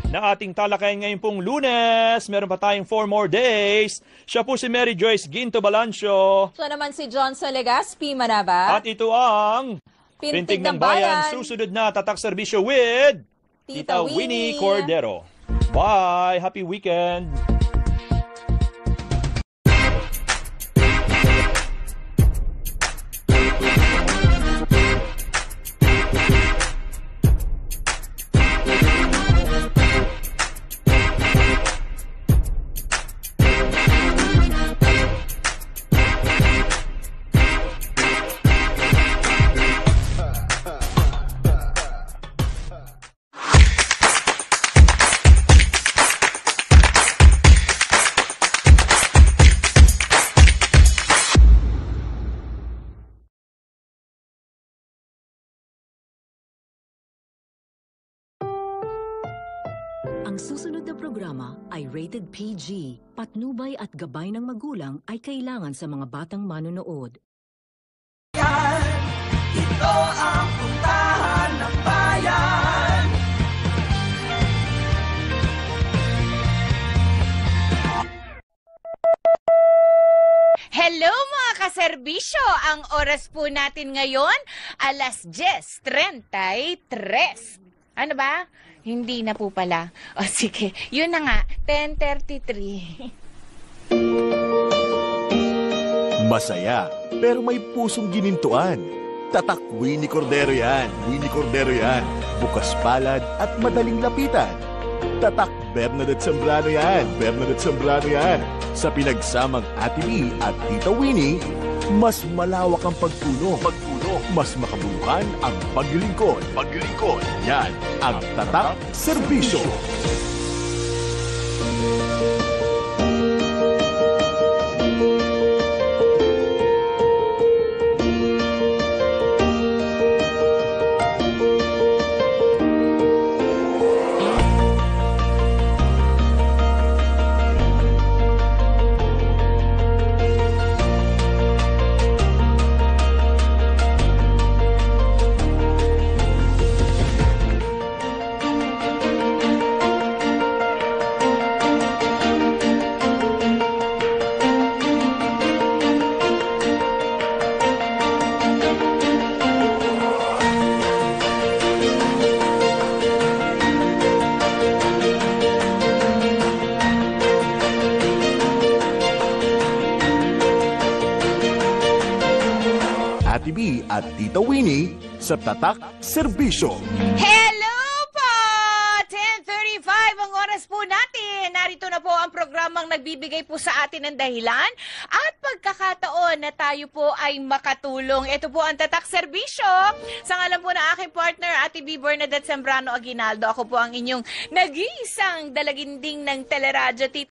na ating talakayan ngayon pong Lunes. Meron pa tayong 4 more days. Siya po si Mary Joyce Ginto Balancio. Siya naman si Johnson Legaspi Manaba. At ito ang Pintig ng Bayan. Susunod na tatak serbisyo with Tita Winnie Winnie Cordero. Bye! Happy weekend! Ang susunod na programa ay rated PG. Patnubay at gabay ng magulang ay kailangan sa mga batang manonood. Ito ang puntahan ng bayan. Hello mga kaserbisyo! Ang oras po natin ngayon, alas 10:33. Ano ba? Hindi na po pala. O sige, yun na nga, 10:33. Masaya, pero may pusong ginintuan. Tatak Winnie Cordero yan. Winnie Cordero yan. Bukas palad at madaling lapitan. Tatak Bernadette Zambrano yan. Bernadette Zambrano yan. Sa pinagsamang Ate B at Tita Winnie, mas malawak ang pagtulong. Mas makabuluhan ang paglilingkod. Yan ang Tatak Serbisyo. Ate B at Tita Winnie sa Tatak Serbisyo. Hello po! 10:35 ang oras po natin. Narito na po ang programang nagbibigay po sa atin ng dahilan at pagkakataon na tayo po ay makatulong. Ito po ang Tatak Serbisyo. Sa ngalan po ng aking partner, Ate B. Bernadette Zambrano Aguinaldo. Ako po ang inyong nag-iisang dalaginding ng teleradyo, Tita